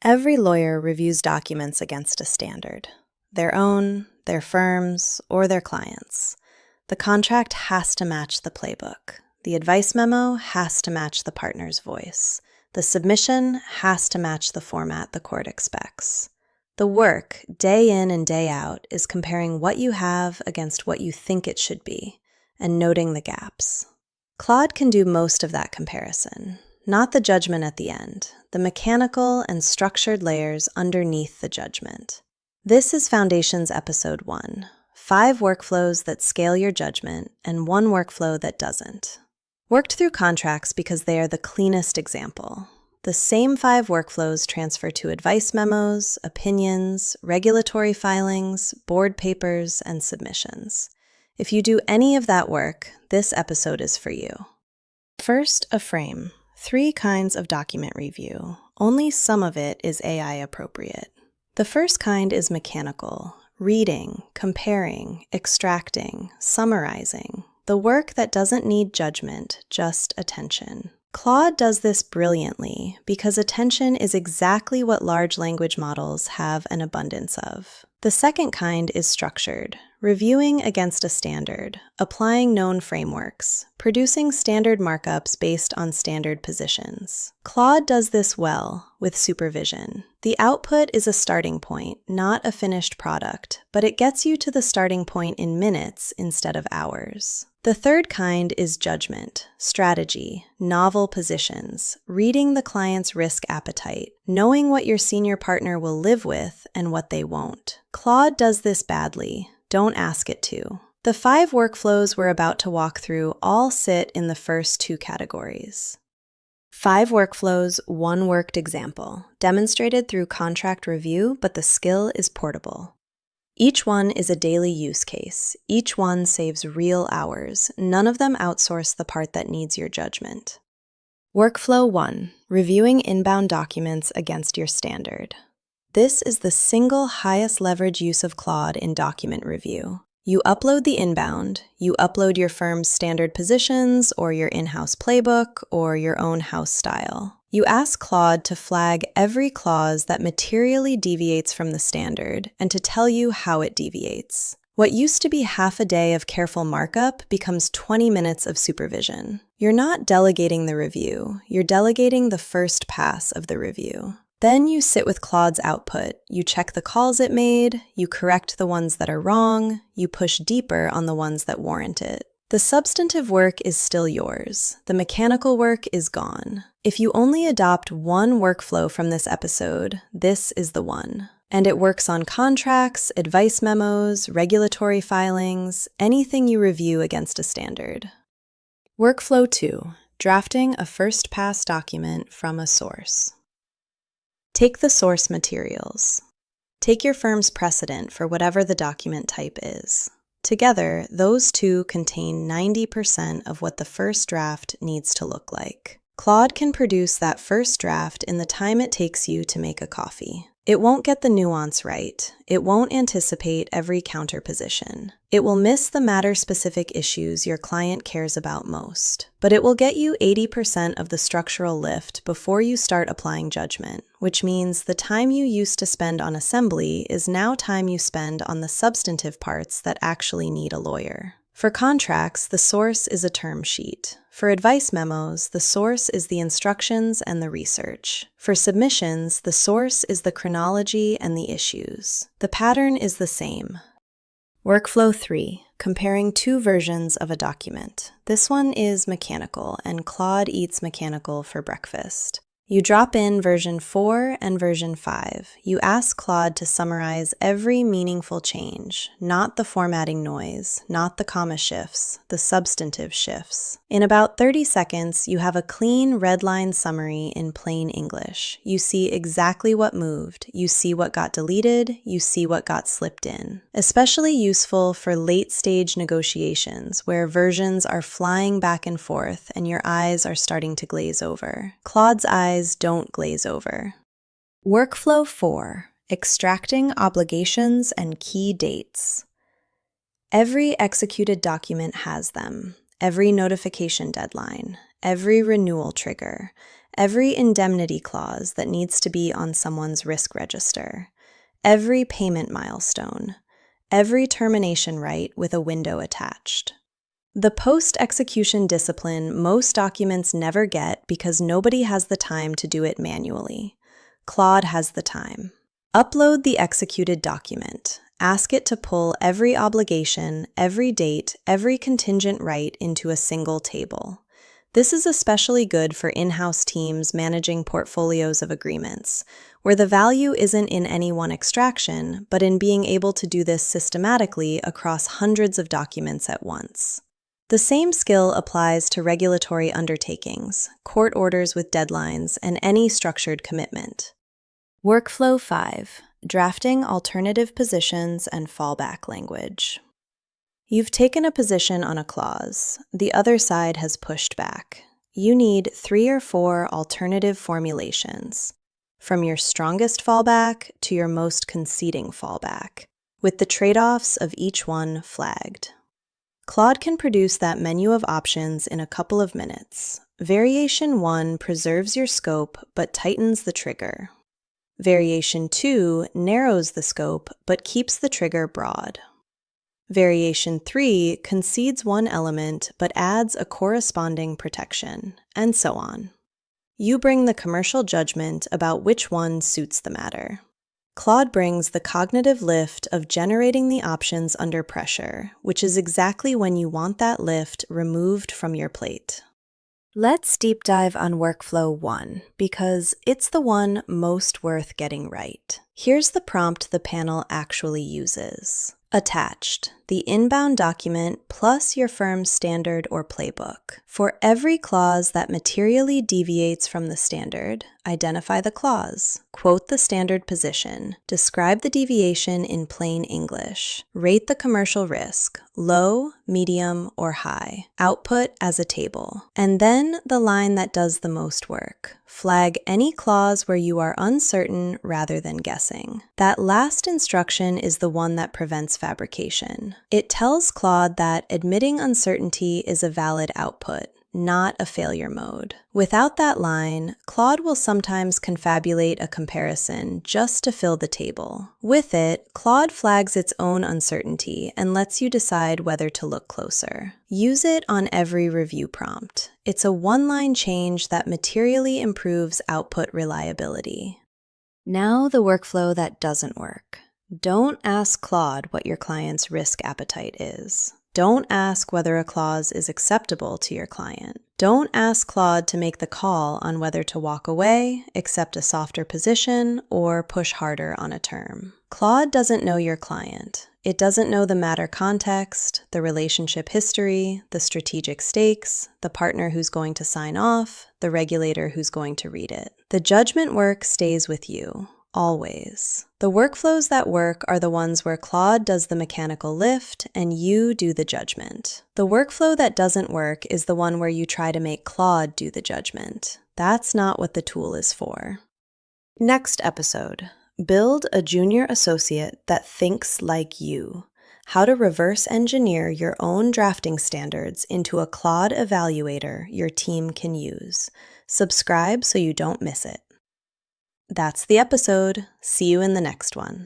Every lawyer reviews documents against a standard, their own, their firm's, or their clients'. The contract has to match the playbook. The advice memo has to match the partner's voice. The submission has to match the format the court expects. The work, day in and day out, is comparing what you have against what you think it should be, and noting the gaps. Claude can do most of that comparison, not the judgment at the end, the mechanical and structured layers underneath the judgment. This is Foundations Episode 1, 5 workflows that scale your judgment and 1 workflow that doesn't. Worked through contracts because they are the cleanest example. The same 5 workflows transfer to advice memos, opinions, regulatory filings, board papers, and submissions. If you do any of that work, this episode is for you. First, a frame. 3 kinds of document review. Only some of it is AI appropriate. The first kind is mechanical, reading, comparing, extracting, summarizing. The work that doesn't need judgment, just attention. Claude does this brilliantly because attention is exactly what large language models have an abundance of. The second kind is structured, reviewing against a standard, applying known frameworks, producing standard markups based on standard positions. Claude does this well, with supervision. The output is a starting point, not a finished product, but it gets you to the starting point in minutes instead of hours. The third kind is judgment, strategy, novel positions, reading the client's risk appetite, knowing what your senior partner will live with and what they won't. Claude does this badly. Don't ask it to. The 5 workflows we're about to walk through all sit in the first 2 categories. 5 workflows, 1 worked example, demonstrated through contract review, but the skill is portable. Each one is a daily use case. Each one saves real hours. None of them outsource the part that needs your judgment. Workflow 1, reviewing inbound documents against your standard. This is the single highest leverage use of Claude in document review. You upload the inbound, you upload your firm's standard positions or your in-house playbook or your own house style. You ask Claude to flag every clause that materially deviates from the standard and to tell you how it deviates. What used to be half a day of careful markup becomes 20 minutes of supervision. You're not delegating the review, you're delegating the first pass of the review. Then you sit with Claude's output, you check the calls it made, you correct the ones that are wrong, you push deeper on the ones that warrant it. The substantive work is still yours. The mechanical work is gone. If you only adopt 1 workflow from this episode, this is the one. And it works on contracts, advice memos, regulatory filings, anything you review against a standard. Workflow 2, drafting a first-pass document from a source. Take the source materials. Take your firm's precedent for whatever the document type is. Together, those 2 contain 90% of what the first draft needs to look like. Claude can produce that first draft in the time it takes you to make a coffee. It won't get the nuance right. It won't anticipate every counterposition. It will miss the matter-specific issues your client cares about most. But it will get you 80% of the structural lift before you start applying judgment, which means the time you used to spend on assembly is now time you spend on the substantive parts that actually need a lawyer. For contracts, the source is a term sheet. For advice memos, the source is the instructions and the research. For submissions, the source is the chronology and the issues. The pattern is the same. Workflow 3, comparing 2 versions of a document. This one is mechanical, and Claude eats mechanical for breakfast. You drop in version 4 and version 5. You ask Claude to summarize every meaningful change, not the formatting noise, not the comma shifts, the substantive shifts. In about 30 seconds, you have a clean red-line summary in plain English. You see exactly what moved, you see what got deleted, you see what got slipped in. Especially useful for late-stage negotiations where versions are flying back and forth and your eyes are starting to glaze over. Claude's eyes don't glaze over. Workflow 4, extracting obligations and key dates. Every executed document has them. Every notification deadline, every renewal trigger, every indemnity clause that needs to be on someone's risk register, every payment milestone, every termination right with a window attached. The post-execution discipline most documents never get because nobody has the time to do it manually. Claude has the time. Upload the executed document. Ask it to pull every obligation, every date, every contingent right into a single table. This is especially good for in-house teams managing portfolios of agreements, where the value isn't in any one extraction, but in being able to do this systematically across hundreds of documents at once. The same skill applies to regulatory undertakings, court orders with deadlines, and any structured commitment. Workflow 5. Drafting alternative positions and fallback language. You've taken a position on a clause. The other side has pushed back. You need 3 or 4 alternative formulations, from your strongest fallback to your most conceding fallback, with the trade-offs of each one flagged. Claude can produce that menu of options in a couple of minutes. Variation 1 preserves your scope but tightens the trigger. Variation 2 narrows the scope but keeps the trigger broad. Variation 3 concedes one element but adds a corresponding protection, and so on. You bring the commercial judgment about which one suits the matter. Claude brings the cognitive lift of generating the options under pressure, which is exactly when you want that lift removed from your plate. Let's deep dive on Workflow 1, because it's the one most worth getting right. Here's the prompt the panel actually uses. Attached, the inbound document plus your firm's standard or playbook. For every clause that materially deviates from the standard, identify the clause, quote the standard position, describe the deviation in plain English, rate the commercial risk, low, medium, or high, output as a table, and then the line that does the most work. Flag any clause where you are uncertain rather than guessing. That last instruction is the one that prevents fabrication. It tells Claude that admitting uncertainty is a valid output, not a failure mode. Without that line, Claude will sometimes confabulate a comparison just to fill the table. With it, Claude flags its own uncertainty and lets you decide whether to look closer. Use it on every review prompt. It's a one-line change that materially improves output reliability. Now the workflow that doesn't work. Don't ask Claude what your client's risk appetite is. Don't ask whether a clause is acceptable to your client. Don't ask Claude to make the call on whether to walk away, accept a softer position, or push harder on a term. Claude doesn't know your client. It doesn't know the matter context, the relationship history, the strategic stakes, the partner who's going to sign off, the regulator who's going to read it. The judgment work stays with you. Always. The workflows that work are the ones where Claude does the mechanical lift and you do the judgment. The workflow that doesn't work is the one where you try to make Claude do the judgment. That's not what the tool is for. Next episode, build a junior associate that thinks like you. How to reverse engineer your own drafting standards into a Claude evaluator your team can use. Subscribe so you don't miss it. That's the episode. See you in the next one.